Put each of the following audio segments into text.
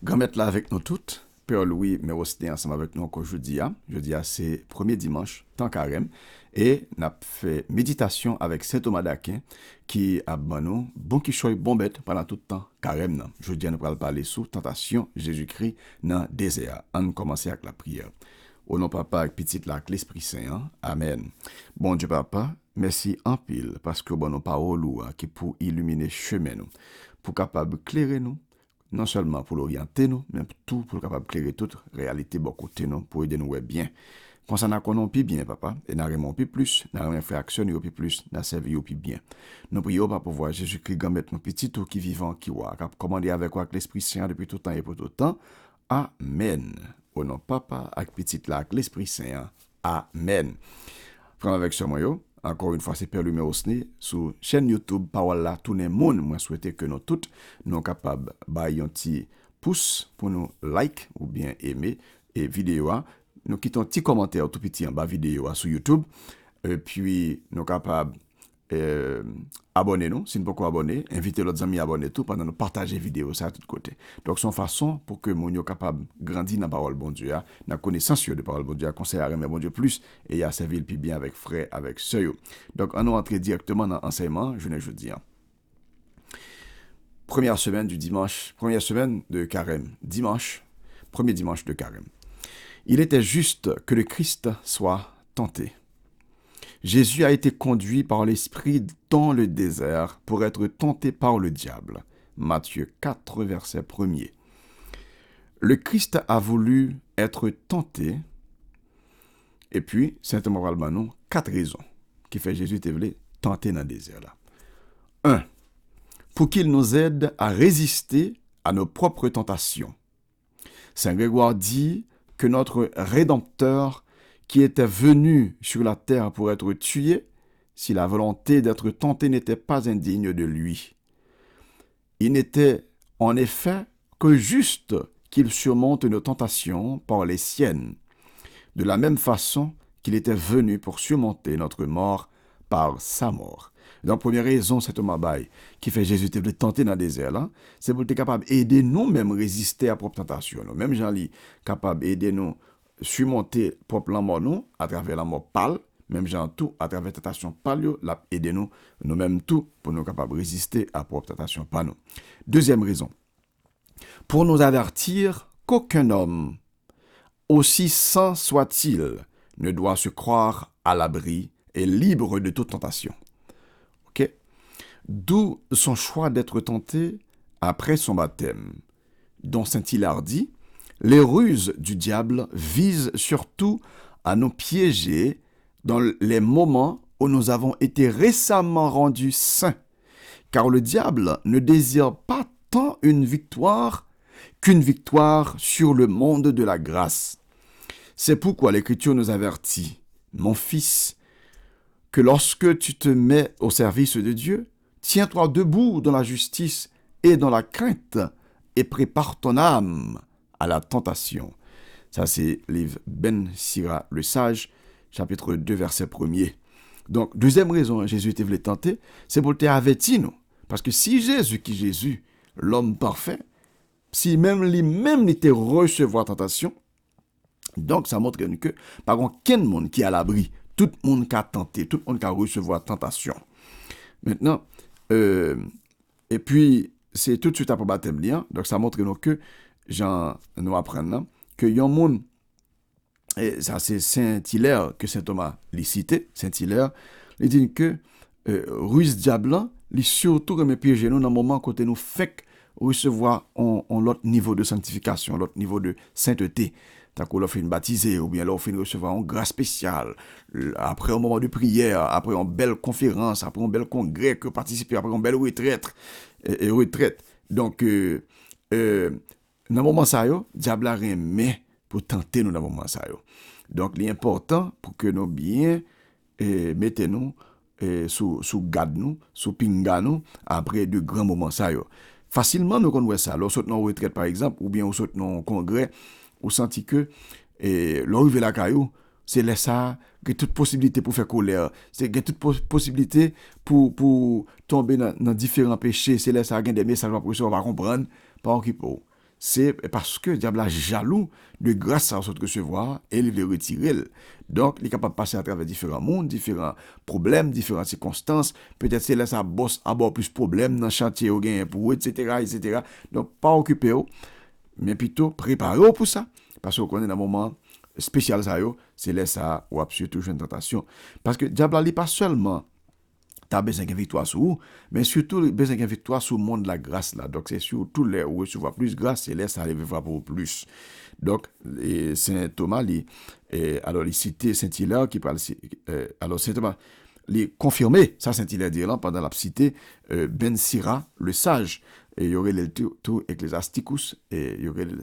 Grand-mère là avec nous toutes. Père Louis, mais aussi ensemble avec nous encore jeudi. Jeudi, c'est premier dimanche, temps carême. Et nous avons fait méditation avec Saint Thomas d'Aquin qui a nous bon qui choisit bon bête pendant tout le temps carême. Jeudi, nous allons parler sous tentation Jésus-Christ dans le désert. On commence avec la prière. Au nom papa avec petite là, l'Esprit Saint. Amen. Bon Dieu papa, merci en pile parce que bon nos paroles qui pour illuminer chemin nous, pour capable éclairer nous, non seulement pour l'orienter nous, mais tout pour capable éclairer toute réalité bon côté nous pour aider nous bien. Quand ça n'a qu'on plus bien papa, et n'a rien plus, n'a rien fait action plus plus, n'a servi plus bien. Nous prions pas pour voir Jésus-Christ gamette nos petits tout qui vivant qui wa, cap commander avec quoi l'Esprit Saint depuis tout temps et pour tout temps. Amen. Au nom papa avec petite là avec l'Esprit Saint. Amen. Frère avec ce moyo, encore une fois c'est Père Louis Osné sur chaîne YouTube Parole là tout le monde moi souhaiter que nous toutes nous capables bailler un petit pouce pour nous like ou bien aimer et vidéo nous quittons un petit commentaire tout petit en bas vidéo sur YouTube et puis nous capables abonnez-nous, si nous ne pouvons pas abonner, invitez l'autre amis à abonner tout pendant nous partager vidéo ça à tous côtés. Donc c'est une façon pour que nous soyons capables de grandir dans la parole bon Dieu, dans la connaissance de parole bon Dieu, conseiller à bon Dieu plus et à servir le plus bien avec frère, avec sœur. Donc on entre directement dans l'enseignement, je ne dis. Première semaine du dimanche, première semaine de carême, dimanche, premier dimanche de carême. Il était juste que le Christ soit tenté. Jésus a été conduit par l'Esprit dans le désert pour être tenté par le diable. Matthieu 4, verset 1er. Le Christ a voulu être tenté, et puis, Saint Thomas Albanon, 4 raisons qui fait Jésus te voulu tenter dans le désert. Là. 1. Pour qu'il nous aide à résister à nos propres tentations. Saint Grégoire dit que notre Rédempteur qui était venu sur la terre pour être tué, si la volonté d'être tenté n'était pas indigne de lui. Il n'était en effet que juste qu'il surmonte nos tentations par les siennes, de la même façon qu'il était venu pour surmonter notre mort par sa mort. Donc, première raison, c'est Thomas Baye qui fait Jésus te tenter dans le désert, là, c'est pour être capable d'aider nous-mêmes à résister à la propre tentation. Même Jean-Ly, capable d'aider nous surmonter propre la mort nous à travers la mort pâle, même Jean tout à travers la tentation pâle, l'a aider nous nous-mêmes tout pour nous capables de résister à propre tentation pas nous. Deuxième raison, pour nous avertir qu'aucun homme, aussi saint soit-il, ne doit se croire à l'abri et libre de toute tentation. OK? D'où son choix d'être tenté après son baptême, dont saint Hilaire dit: les ruses du diable visent surtout à nous piéger dans les moments où nous avons été récemment rendus saints, car le diable ne désire pas tant une victoire qu'une victoire sur le monde de la grâce. C'est pourquoi l'Écriture nous avertit: mon fils, que lorsque tu te mets au service de Dieu, tiens-toi debout dans la justice et dans la crainte, et prépare ton âme à la tentation. Ça, c'est le livre Ben Sira le Sage, chapitre 2, verset 1er. Donc, deuxième raison, Jésus était voulu tenter, c'est pour te avertir nous. Parce que si Jésus, l'homme parfait, si même lui-même était recevoir tentation, donc ça montre que, par contre, quel monde qui est à l'abri, tout le monde qui a tenté, tout le monde qui a recevoir tentation. Maintenant, et puis, c'est tout de suite après baptême lien, donc ça montre que Jean nous apprend que y a un monde, et ça c'est Saint Hilaire que Saint Thomas l'a cité, Saint Hilaire, il dit que ruse diable, il surtout remet piéger nous dans le moment côté nous fait recevoir l'autre niveau de sanctification, l'autre niveau de sainteté. Tant qu'on leur fait une baptisée, ou bien leur fait recevoir une grâce spéciale, après un moment de prière, après une belle conférence, après un bel congrès que participer, après une belle retraite. Donc, dans le moment ça, diable a remet pour tenter nous dans le moment ça. Donc, l'important pour que nous bien mettez-nous sous garde nous, sous pinga nous, après de grands moments ça. Facilement, nous connaissons ça. Lorsque nous retraite, par exemple, ou bien au saute non congrès, ou senti que l'arrivée la caillou, c'est là ça, que toute possibilité pour faire colère, c'est que toute possibilité pour tomber dans différents péchés, c'est là ça, il y a des messages pour on va comprendre, pas occupé. c'est parce que le diable est jaloux de grâce à ce recevoir et il veut retirer. Donc, il est capable de passer à travers différents mondes, différents problèmes, différentes circonstances. Peut-être c'est là ça bosse à bord plus de problèmes dans le chantier au gain pour eux, etc., etc. Donc, pas occupé, mais plutôt préparé pour ça. Parce qu'on est dans un moment spécial, ça, c'est là ça, ou surtout une tentation. Parce que le diable n'est pas seulement tu as besoin d'une victoire sur vous, mais surtout besoin d'une victoire sur le monde de la grâce là. Donc c'est surtout les où tu vois plus grâce et là ça arrive voir pour plus. Donc Saint Thomas alors il citait Saint Hilaire qui parle alors Saint Thomas il confirmé ça Saint Hilaire dit là pendant la cité Ben Sira le sage et il y aurait le tout Ecclesiasticus et il y aurait le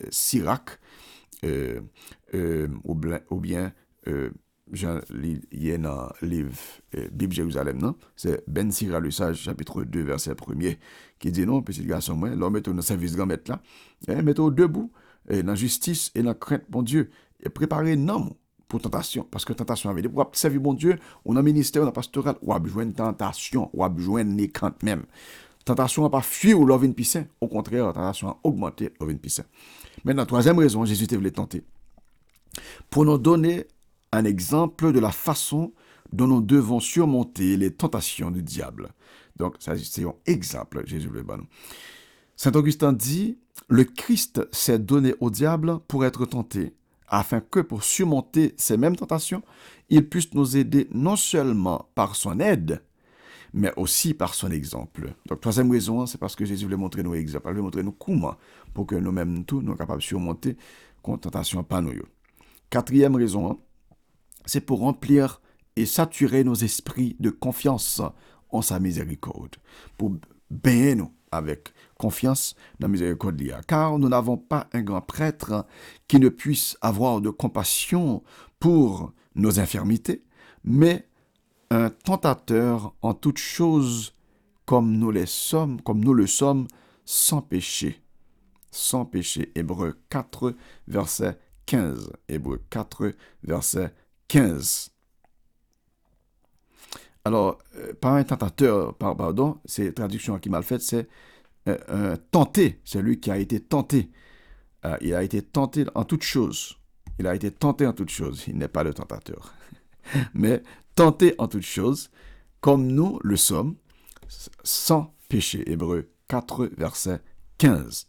Sirac ou bien il y a dans le livre Bible Jérusalem, non? C'est Ben Sira le sage, chapitre 2, verset 1er, qui dit non, petit garçon, moi, l'homme est dans le service grand maître là, mettez-vous debout, dans la justice et dans la crainte, bon Dieu, et préparez non pour tentation, parce que tentation avait dit, pour servir bon Dieu, on a ministère, on a pastoral, on a besoin de tentation, on a besoin de crainte même. Tentation n'a pas fui ou l'ovine pissin, au contraire, tentation a augmenté l'ovine pissin. Maintenant, troisième raison, Jésus te voulait tenter. Pour nous donner un exemple de la façon dont nous devons surmonter les tentations du diable. Donc, ça, c'est un exemple, Jésus le bon. Saint Augustin dit, le Christ s'est donné au diable pour être tenté, afin que pour surmonter ces mêmes tentations, il puisse nous aider non seulement par son aide, mais aussi par son exemple. Donc, troisième raison, c'est parce que Jésus voulait montrer nos exemples, il voulait montrer nous comment, pour que nous-mêmes, tous, nous sommes capables de surmonter contre tentation pas nous. Quatrième raison, c'est pour remplir et saturer nos esprits de confiance en sa miséricorde, pour baigner nous avec confiance dans la miséricorde d'Ia. Car nous n'avons pas un grand prêtre qui ne puisse avoir de compassion pour nos infirmités, mais un tentateur en toutes choses comme nous le sommes, sans péché. Sans péché. Hébreux 4, verset 15. Hébreux 4, verset 15. Alors, pas un tentateur, pardon, c'est traduction qui mal faite, c'est tenté, c'est lui qui a été tenté. Il a été tenté en toutes choses. Il a été tenté en toutes choses. Il n'est pas le tentateur. Mais tenté en toutes choses, comme nous le sommes, sans péché. Hébreux 4, verset 15.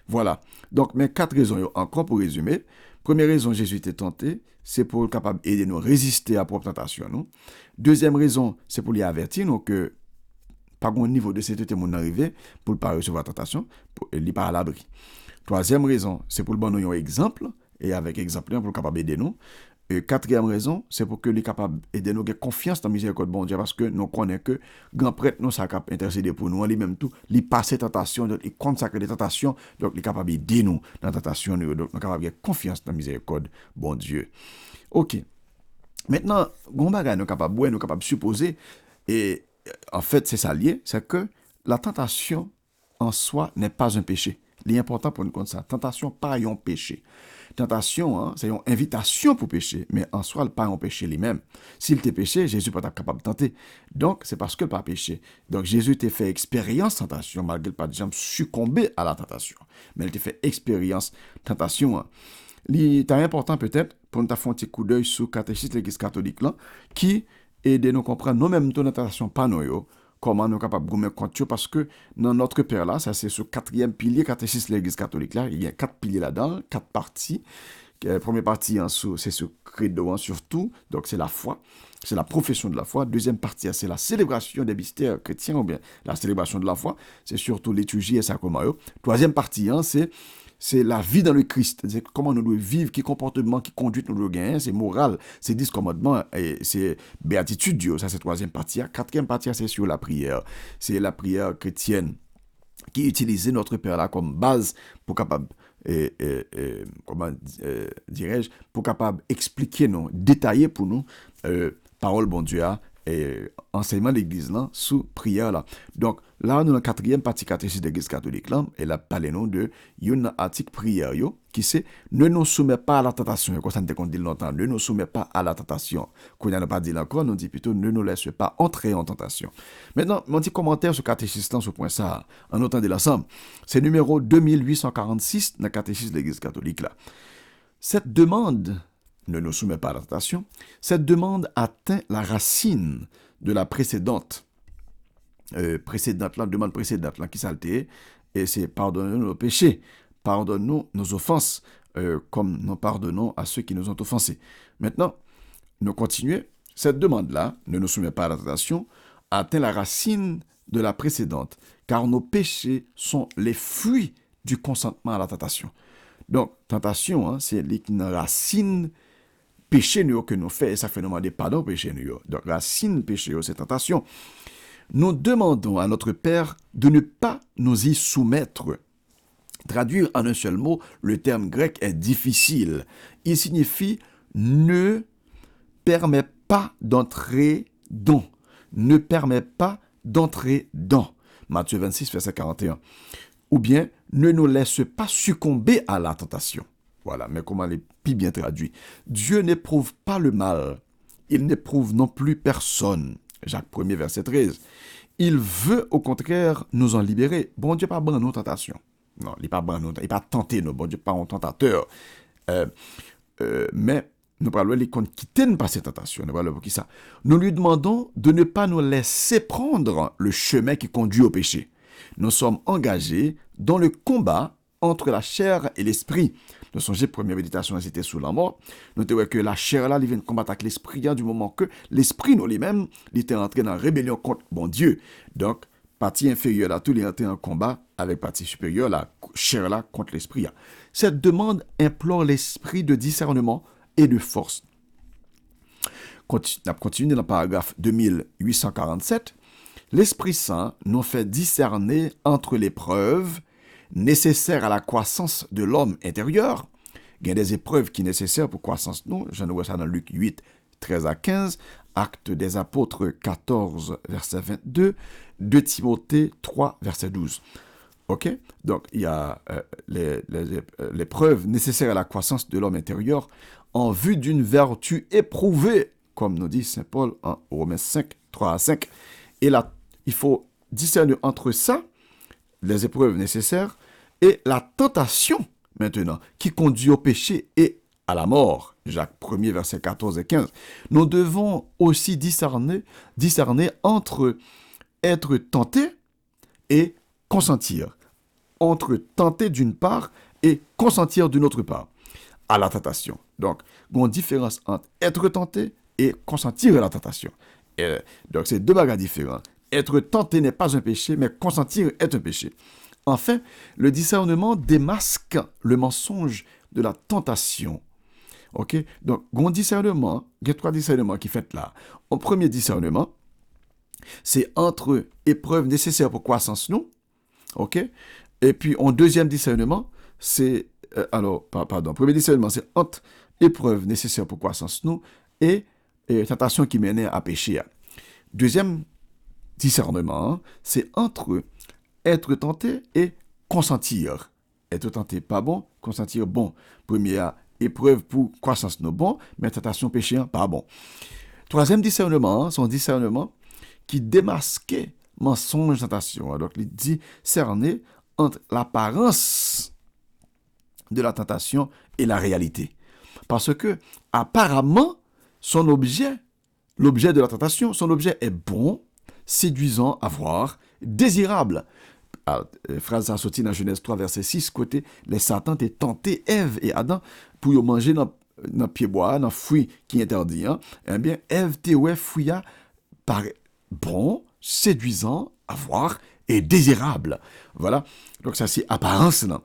Voilà. Donc, mes 4 raisons, encore pour résumer. Première raison, Jésus était tenté, c'est pour être capable d'aider nous à résister à la propre tentation. Non? Deuxième raison, c'est pour lui avertir nous que, par un niveau de sécurité, mon arrivé, pour ne pas recevoir la tentation, pour ne pas à l'abri. Troisième raison, c'est pour le bon nous un exemple, et avec exemple, pour le capable d'aider nous. Et quatrième raison, c'est pour que les capables d'aider nous, confiance dans la miséricorde de bon Dieu, parce que nous connaissons que grand prêtre nous ça capable intercéder pour nous, lui-même tout, lui passer tentation, donc il consacre des tentations, donc il est capable d'aider nous dans la tentation, donc nous sommes capables de confiance dans la miséricorde de bon Dieu. Ok. Maintenant, nous sommes capables de supposer, et en fait c'est ça lié, c'est que la tentation en soi n'est pas un péché. L'important pour nous comprendre ça, tentation pas un péché. Tentation, c'est une invitation pour pécher, mais en soi, il pas un péché lui-même. S'il était péché, Jésus n'est pas capable de tenter. Donc, c'est parce qu'il n'a pas péché. Donc, Jésus t'a fait expérience tentation, malgré pas de jamais succomber à la tentation. Mais il t'a fait expérience tentation. C'est important peut-être pour nous faire un petit coup d'œil sur le catéchisme de l'Église catholique, là, qui aide nous comprendre nous-mêmes de tentation, pas nous. Comment nous sommes capables de gommer contre parce que dans notre père là, ça c'est ce quatrième pilier catéchisme de l'Église catholique là, il y a 4 piliers là-dedans, 4 parties. La première partie, c'est ce credo surtout, donc c'est la foi, c'est la profession de la foi. Deuxième partie, c'est la célébration des mystères chrétiens, ou bien la célébration de la foi, c'est surtout liturgie et sacrement. Troisième partie, c'est la vie dans le Christ. C'est comment nous devons vivre, quel comportement, quelle conduite nous devons gagner. C'est moral, c'est 10 commandements, et c'est béatitude Dieu. Ça, c'est troisième partie. Quatrième partie, c'est sur la prière. C'est la prière chrétienne qui utilise notre Père là comme base pour capable, comment dirais-je, pour capable expliquer nous, détailler pour nous, parole bon Dieu, enseignement de l'Église là, sous prière là. Donc là, nous dans la quatrième partie catéchisme de l'Église catholique là, et là, parlons de un article prière yo, qui c'est ne nous soumet pas à la tentation. Comme ça, on dit longtemps, ne nous soumet pas à la tentation. Qu'on n'a pas dit encore, nous dit plutôt ne nous laisse pas entrer en tentation. Maintenant, mon petit commentaire sur catéchisme sur ce point ça, en autant de l'ensemble, c'est numéro 2846 dans le catéchisme de l'Église catholique là. Cette demande ne nous soumet pas à la tentation, cette demande atteint la racine de la précédente. La demande précédente, là, qui s'altère, et c'est pardonne-nous nos péchés, pardonne-nous nos offenses, comme nous pardonnons à ceux qui nous ont offensés. Maintenant, nous continuons. Cette demande-là, ne nous soumet pas à la tentation, atteint la racine de la précédente, car nos péchés sont les fruits du consentement à la tentation. Donc, tentation, hein, c'est la racine péché nous que nous fait, et ça fait nous demander pardon péché nous. Donc, racine péché, c'est tentation. Nous demandons à notre Père de ne pas nous y soumettre. Traduire en un seul mot, le terme grec est difficile. Il signifie ne permet pas d'entrer dans. Ne permet pas d'entrer dans. Matthieu 26, verset 41. Ou bien, ne nous laisse pas succomber à la tentation. Voilà, mais comment les plus bien traduit. Dieu n'éprouve pas le mal. Il n'éprouve non plus personne. Jacques 1er, verset 13. Il veut au contraire nous en libérer. Bon Dieu pas ban nos tentations. Non, il n'est pas ban nous, il n'est pas tenté nous. Bon Dieu pas un tentateur. Mais nous parlons les comptes qui tiennent pas ces tentations. Nous parlons pour qui ça. Nous lui demandons de ne pas nous laisser prendre le chemin qui conduit au péché. Nous sommes engagés dans le combat entre la chair et l'esprit. Nous songez, première méditation, c'était sous la mort. Nous avons que la chair là, il vient combattre avec l'esprit du moment que l'esprit, nous lui-même, il était entré dans la rébellion contre bon Dieu. Donc, partie inférieure là, tout est entré en combat avec partie supérieure, la chair là, contre l'esprit. Cette demande implore l'esprit de discernement et de force. On continue dans le paragraphe 2847. L'Esprit Saint nous fait discerner entre l'épreuve nécessaire à la croissance de l'homme intérieur. Il y a des épreuves qui sont nécessaires pour croissance nous. J'en vois ça dans Luc 8, 13 à 15, Actes des Apôtres 14, verset 22, 2 Timothée 3, verset 12. OK? Donc, il y a l'épreuve nécessaire à la croissance de l'homme intérieur en vue d'une vertu éprouvée, comme nous dit Saint Paul en Romains 5, 3 à 5. Et là, il faut discerner entre ça, les épreuves nécessaires, et la tentation, maintenant, qui conduit au péché et à la mort. Jacques 1er, verset 14 et 15. Nous devons aussi discerner entre être tenté et consentir. Entre tenter d'une part et consentir d'une autre part à la tentation. Donc, il y a une différence entre être tenté et consentir à la tentation. Donc, c'est deux bagages différents. Être tenté n'est pas un péché, mais consentir est un péché. Enfin, le discernement démasque le mensonge de la tentation. OK? Donc, il y a trois discernements qui fait là. Au premier discernement, c'est entre épreuves nécessaires pour croissance nous. OK? Et puis, en deuxième discernement, c'est... premier discernement, c'est entre épreuves nécessaires pour croissance nous et tentation qui mène à pécher. Deuxième discernement, c'est entre être tenté et consentir. Être tenté, pas bon, consentir, bon. Première épreuve pour croissance, non bon, mais tentation, péché, pas bon. Troisième discernement, son discernement qui démasquait mensonge, tentation. Donc, il dit cerner entre l'apparence de la tentation et la réalité. Parce que, apparemment, l'objet de la tentation, son objet est bon, séduisant à voir, désirable. Phrase ça sorti dans Genèse 3, verset 6, côté, les Satan étaient tentés Ève et Adam pour manger dans pied bois, dans fruit qui est interdit. Eh bien, Ève te ouais fouilla par bon, séduisant à voir et désirable. Voilà. Donc, ça, c'est apparence, là.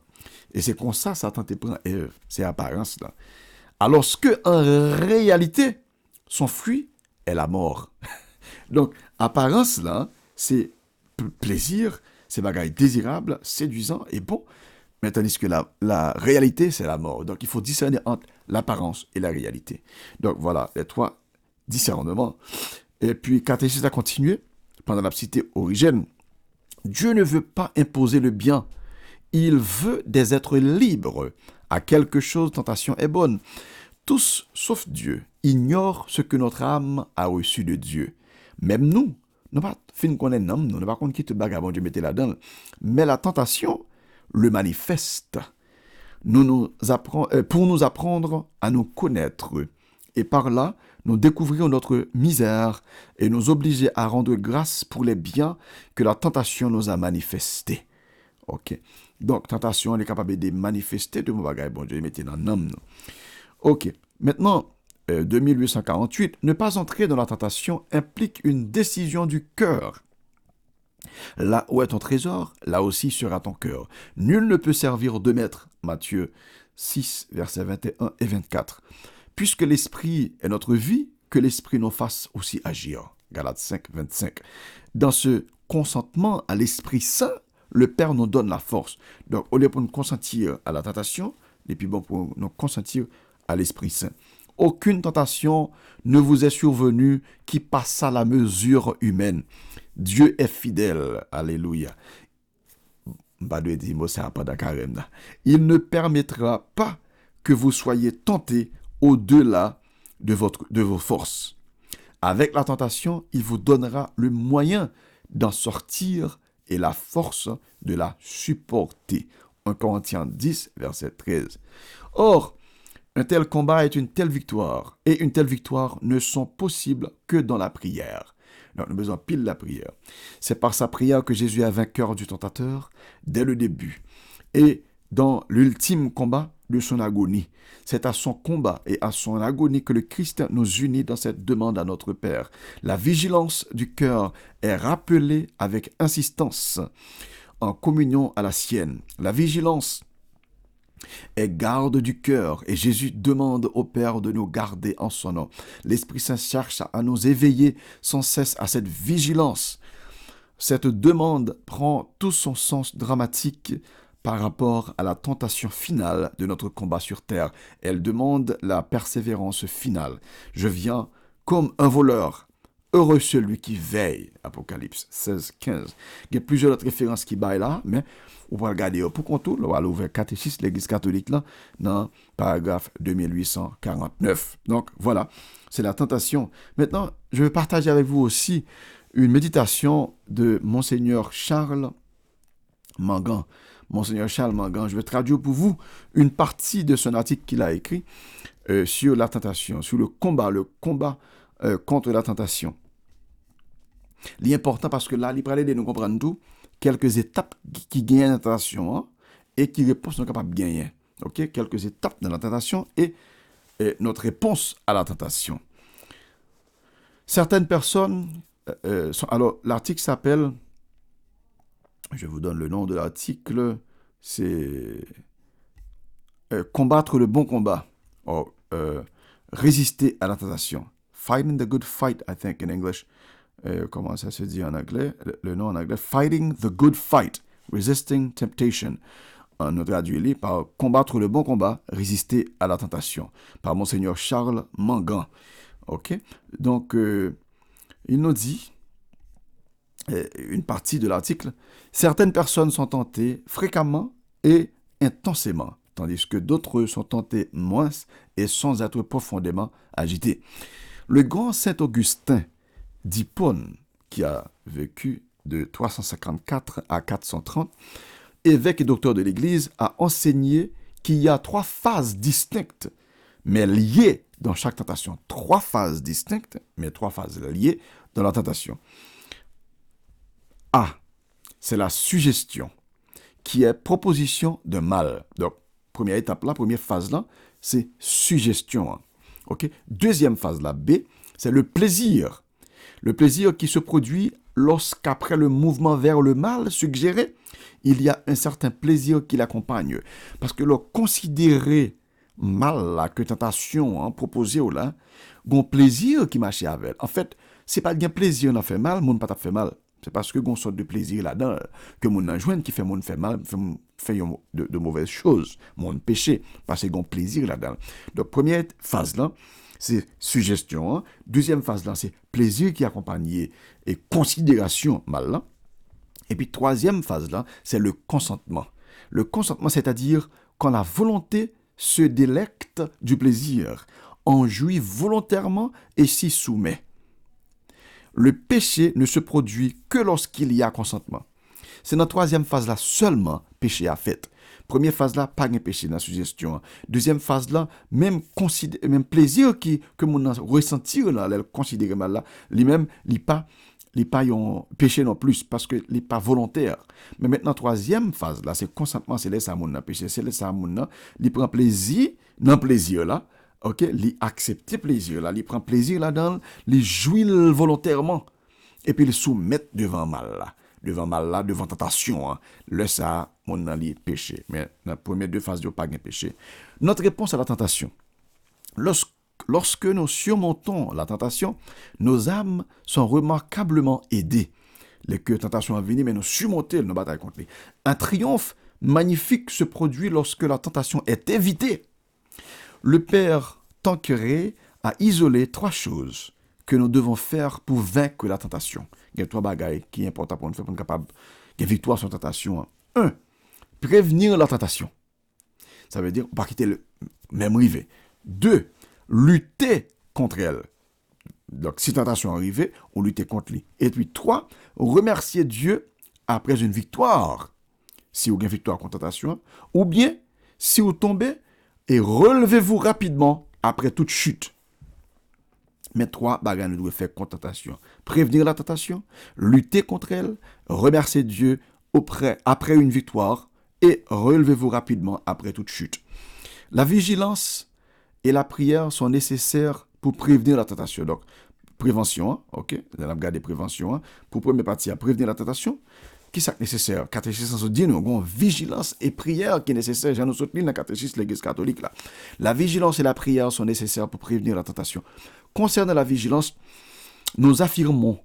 Et c'est comme ça, Satan te prend Ève. C'est apparence, là. Alors que, en réalité, son fruit est la mort. Donc, apparence, là, c'est plaisir, c'est bagaille désirable, séduisant et bon. Mais tandis que la réalité, c'est la mort. Donc, il faut discerner entre l'apparence et la réalité. Donc, voilà les trois discernements. Et puis, catéchisme a continué pendant la cité Origène. Dieu ne veut pas imposer le bien. Il veut des êtres libres. À quelque chose, tentation est bonne. Tous, sauf Dieu, ignorent ce que notre âme a reçu de Dieu. Même nous, nous pas fin qu'on est homme, nous ne pas qui te bagabon Dieu mettait là-dedans. Mais la tentation le manifeste. Pour nous apprendre à nous connaître. Et par là, nous découvrir notre misère et nous obliger à rendre grâce pour les biens que la tentation nous a manifestés. Ok. Donc, tentation, elle est capable de manifester de mon bagage. Bon Dieu, mettez dans l'homme. Ok. Maintenant, 2848, ne pas entrer dans la tentation implique une décision du cœur. Là où est ton trésor, là aussi sera ton cœur. Nul ne peut servir deux maîtres. Matthieu 6, versets 21 et 24. Puisque l'esprit est notre vie, que l'esprit nous fasse aussi agir. Galates 5, 25. Dans ce consentement à l'Esprit Saint, le Père nous donne la force. Donc, au lieu pour nous consentir à la tentation, et puis bon, pour nous consentir à l'Esprit Saint. Aucune tentation ne vous est survenue qui passa la mesure humaine. Dieu est fidèle. Alléluia. Il ne permettra pas que vous soyez tentés au-delà de vos forces. Avec la tentation, il vous donnera le moyen d'en sortir et la force de la supporter. 1 Corinthiens 10, verset 13. Or, un tel combat est une telle victoire, et une telle victoire ne sont possibles que dans la prière. Donc, nous avons besoin pile de la prière. C'est par sa prière que Jésus est vainqueur du tentateur dès le début. Et dans l'ultime combat de son agonie, c'est à son combat et à son agonie que le Christ nous unit dans cette demande à notre Père. La vigilance du cœur est rappelée avec insistance en communion à la sienne. La vigilance est garde du cœur et Jésus demande au Père de nous garder en son nom. L'Esprit Saint cherche à nous éveiller sans cesse à cette vigilance. Cette demande prend tout son sens dramatique par rapport à la tentation finale de notre combat sur terre. Elle demande la persévérance finale. Je viens comme un voleur. Heureux celui qui veille. Apocalypse 16, 15. Il y a plusieurs autres références qui baillent là, mais on va regarder pour contour. On va l'ouvrir catéchisme l'Église catholique là, dans paragraphe 2849. Donc voilà, c'est la tentation. Maintenant, je vais partager avec vous aussi une méditation de Monseigneur Charles Mangan. Monseigneur Charles Mangan, je vais traduire pour vous une partie de son article qu'il a écrit sur la tentation, sur le combat contre la tentation. L'important parce que là, il parlait de nous comprendre tout, quelques étapes qui gagnent la tentation et qui réponse sont capables de gagner. Ok, quelques étapes de la tentation et notre réponse à la tentation. Certaines personnes, alors l'article s'appelle, je vous donne le nom de l'article, c'est combattre le bon combat, ou résister à la tentation. Fighting the good fight, I think in English. Comment ça se dit en anglais? Le nom en anglais, Fighting the good fight, resisting temptation. On traduit par combattre le bon combat, résister à la tentation, par Monseigneur Charles Mangan. Ok? Donc, il nous dit, une partie de l'article, certaines personnes sont tentées fréquemment et intensément, tandis que d'autres sont tentées moins et sans être profondément agitées. Le grand Saint Augustin d'Hippone, qui a vécu de 354 à 430, évêque et docteur de l'Église, a enseigné qu'il y a 3 phases distinctes, mais liées dans chaque tentation. 3 phases distinctes, mais 3 phases liées dans la tentation. A, c'est la suggestion, qui est proposition de mal. Donc, première étape là, première phase là, c'est suggestion. Okay? Deuxième phase là, B, c'est le plaisir. Le plaisir qui se produit lorsqu'après le mouvement vers le mal suggéré, il y a un certain plaisir qui l'accompagne. Parce que le considérer mal là, que tentation proposée là, un plaisir qui marche avec. En fait, c'est pas bien plaisir n'a fait mal, mon pas fait mal. C'est parce que gon sorte de plaisir là-dedans que mon enjoint qui fait mon fait mal, fait de mauvaises choses, mon péché, parce que gon plaisir là-dedans. Donc première phase là, c'est suggestion. Hein. Deuxième phase là, c'est plaisir qui accompagne et considération mal là. Et puis troisième phase là, c'est le consentement. Le consentement, c'est-à-dire quand la volonté se délecte du plaisir, en jouit volontairement et s'y soumet. Le péché ne se produit que lorsqu'il y a consentement. C'est dans la troisième phase là seulement péché a fait. Première phase là, pas de péché dans la suggestion. Deuxième phase là, même plaisir que mon ressentir là, le considérer mal là, lui-même, il pas un péché non plus parce que il pas volontaire. Mais maintenant troisième phase là, c'est consentement, c'est laisser mon péché, c'est laisser mon il prend plaisir dans plaisir là. OK, il accepte plaisir là, il prend plaisir là-dedans, il jouit volontairement et puis il soumet devant mal là, devant tentation. Hein. Le ça, mon ali péché. Mais dans les premières deux phases, il n'y a pas de péché. Notre réponse à la tentation. Lorsque nous surmontons la tentation, nos âmes sont remarquablement aidées. Les que tentation a venu, mais nous surmontons nos batailles contre lui. Un triomphe magnifique se produit lorsque la tentation est évitée. Le Père Tanqueray a isolé trois choses que nous devons faire pour vaincre la tentation. Il y a trois bagailles qui sont importantes pour nous faire pour être capable de victoire sur la tentation. Un, prévenir la tentation. Ça veut dire pas quitter le même rivet. Deux, lutter contre elle. Donc, si tentation arrive, on lutte contre lui. Et puis, trois, remercier Dieu après une victoire. Si vous avez une victoire contre tentation, ou bien, si vous tombez, et relevez-vous rapidement après toute chute. Mais trois bagages nous devons faire contre tentation. Prévenir la tentation, lutter contre elle, remercier Dieu après une victoire et relevez-vous rapidement après toute chute. La vigilance et la prière sont nécessaires pour prévenir la tentation. Donc, prévention, ok? Nous allons regarder prévention. Pour première partie, prévenir la tentation. Qui est nécessaire? Catéchisme nous dit, nous avons vigilance et prière qui est nécessaire. J'ai nous soutenu dans le catéchisme de l'Église catholique là. La vigilance et la prière sont nécessaires pour prévenir la tentation. Concernant la vigilance, nous affirmons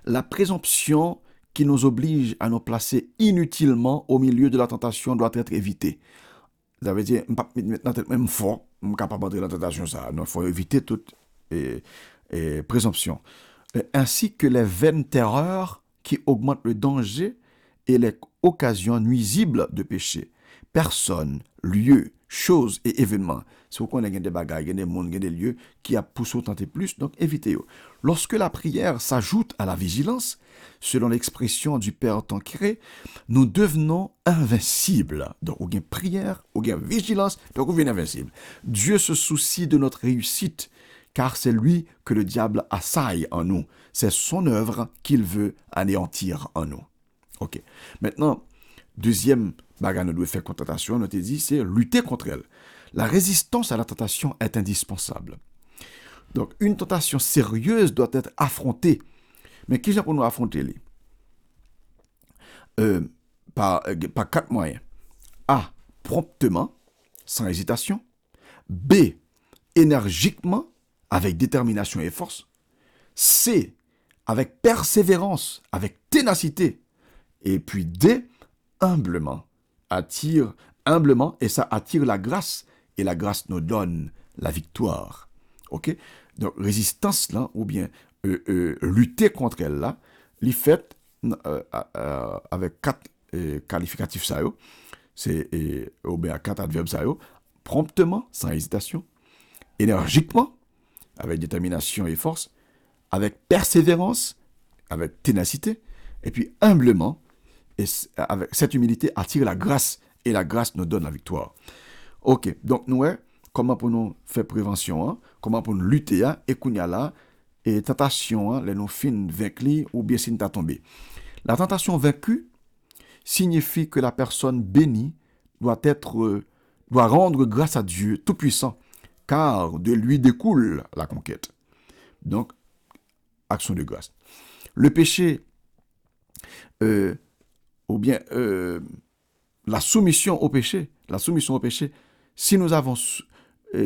la présomption qui nous oblige à nous placer inutilement au milieu de la tentation doit être évitée. Ça veut dire, maintenant, même fort, je suis capable d'entrer dans la tentation, ça. Il faut éviter toute présomption. Ainsi que les vaines terreurs qui augmentent le danger et les occasions nuisibles de péché. Personne, lieu, choses et événements. C'est pourquoi on a des bagages, des mondes, des lieux qui a poussé tenter plus, donc évitez-le. Lorsque la prière s'ajoute à la vigilance, selon l'expression du Père Tanqueray, nous devenons invincibles. Donc, on a prière, on a vigilance, donc on devient invincible. Dieu se soucie de notre réussite, car c'est lui que le diable assaille en nous. C'est son œuvre qu'il veut anéantir en nous. Ok. Maintenant, deuxième bagage nous doit faire contre la tentation, on a dit, c'est lutter contre elle. La résistance à la tentation est indispensable. Donc, une tentation sérieuse doit être affrontée. Mais qui est pour nous affronter par quatre moyens. A. Promptement, sans hésitation. B. Énergiquement, avec détermination et force. C. Avec persévérance, avec ténacité. Et puis D. Humblement. Humblement, et ça attire la grâce. Et la grâce nous donne la victoire. Ok? Donc, résistance là, ou bien lutter contre elle là, les fait avec quatre qualificatifs ça yo, c'est ou bien quatre adverbes ça yo, promptement, sans hésitation, énergiquement, avec détermination et force, avec persévérance, avec ténacité, et puis humblement, et avec cette humilité attire la grâce, et la grâce nous donne la victoire. Ok, donc nous, comment pour nous faire prévention, hein? Comment pour nous lutter, hein? Et qu'on y a là, et tentation, hein? Les nous fin vaincus, ou bien si nous t'a tombé. La tentation vaincue signifie que la personne bénie doit rendre grâce à Dieu Tout-Puissant, car de lui découle la conquête. Donc, action de grâce. Le péché, ou bien la soumission au péché, si nous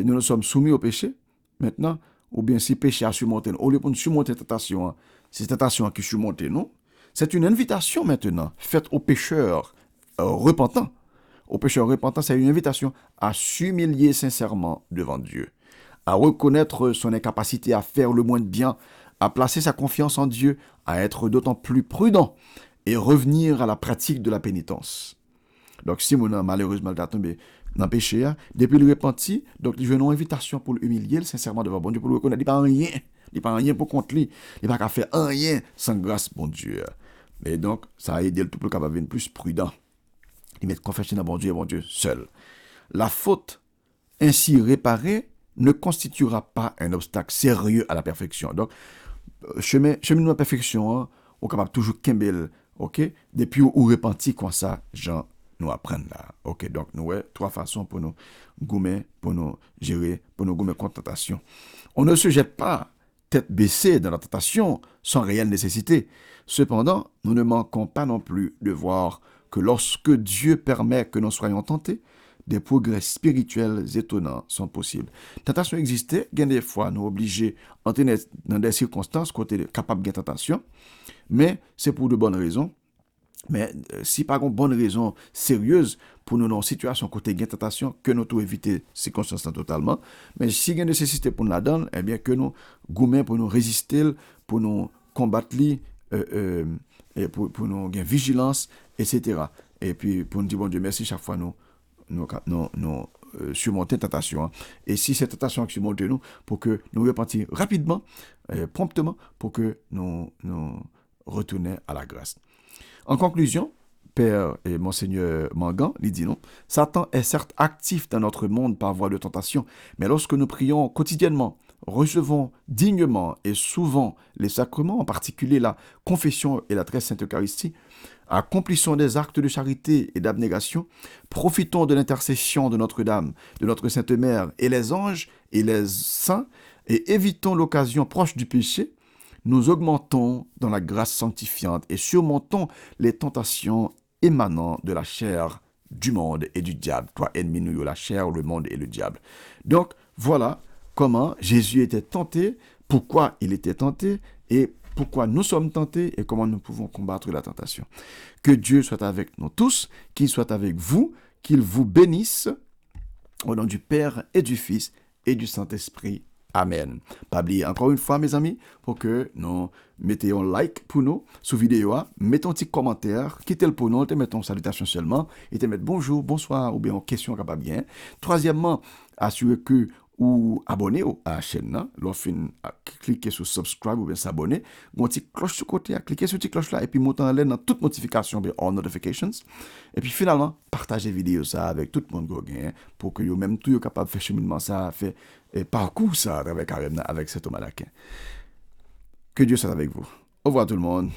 nous sommes soumis au péché, maintenant, ou bien si péché a surmonté, au lieu de surmonter la tentation, ces tentations qui surmontent nous, c'est une invitation maintenant faite aux pécheurs repentants. Aux pécheurs repentants, c'est une invitation à s'humilier sincèrement devant Dieu, à reconnaître son incapacité à faire le moins de bien, à placer sa confiance en Dieu, à être d'autant plus prudent et revenir à la pratique de la pénitence. Donc, si mon a malheureusement tombé dans le péché, depuis le repenti, donc il veut une invitation pour l'humilier sincèrement devant bon Dieu, pour le reconnaître, il n'y a pas rien. Il n'y a pas rien pour contre lui. Il n'y a pas qu'à faire rien sans grâce, bon Dieu. Et donc, ça a aidé le tout pour capable de plus prudent. Il met confiance dans bon Dieu seul. La faute ainsi réparée ne constituera pas un obstacle sérieux à la perfection. Donc, chemin de la perfection, on est capable toujours kembel, ok? Depuis ou repenti comme ça, Jean nous apprendre là. Ok, donc nous avons trois façons pour nous gommer, pour nous gérer, pour nous gommer contre tentation. On ne se jette pas tête baissée dans la tentation sans réelle nécessité. Cependant, nous ne manquons pas non plus de voir que lorsque Dieu permet que nous soyons tentés, des progrès spirituels étonnants sont possibles. Tentation existait, il y a des fois nous obligés d'entrer dans des circonstances côté capable de tentation, mais c'est pour de bonnes raisons. Mais si pas une bonne raison sérieuse pour nous dans une situation côté gain tentation, que nous devons éviter ces circonstances totalement. Mais si il y a une nécessité pour nous la donne, eh bien que nous gourmets pour nous résister, pour nous combattre, et pour nous gagner vigilance, etc. Et puis pour nous dire bon Dieu merci chaque fois nous surmonter la tentation. Et si cette tentation qui surmonte nous, pour que nous repentir rapidement, promptement, pour que nous retournions à la grâce. En conclusion, Père et Monseigneur Mangan, il dit non, Satan est certes actif dans notre monde par voie de tentation, mais lorsque nous prions quotidiennement, recevons dignement et souvent les sacrements, en particulier la confession et la très sainte Eucharistie, accomplissons des actes de charité et d'abnégation, profitons de l'intercession de Notre-Dame, de notre Sainte Mère et les anges et les saints, et évitons l'occasion proche du péché, nous augmentons dans la grâce sanctifiante et surmontons les tentations émanant de la chair du monde et du diable. Toi, ennemi, nous, la chair, le monde et le diable. Donc, voilà comment Jésus était tenté, pourquoi il était tenté et pourquoi nous sommes tentés et comment nous pouvons combattre la tentation. Que Dieu soit avec nous tous, qu'il soit avec vous, qu'il vous bénisse au nom du Père et du Fils et du Saint-Esprit. Amen. Pas oublier encore une fois, mes amis, pour que nous mettions un like pour nous sous vidéo, mettons un petit commentaire, quittez le pour nous, te mettons salutation seulement, et te mettre bonjour, bonsoir, ou bien en question capable bien. Troisièmement, assurez que ou abonnez à la chaîne, cliquez sur subscribe ou bien s'abonner, un petit cloche sur côté, cliquez sur cette cloche là, et puis montez en l'air dans toute notification, bien all notifications. Et puis finalement, partagez vidéo ça avec tout le monde pour que vous même tout capable de faire cheminement ça, faire parcours ça avec cet homme américain. Que Dieu soit avec vous. Au revoir tout le monde.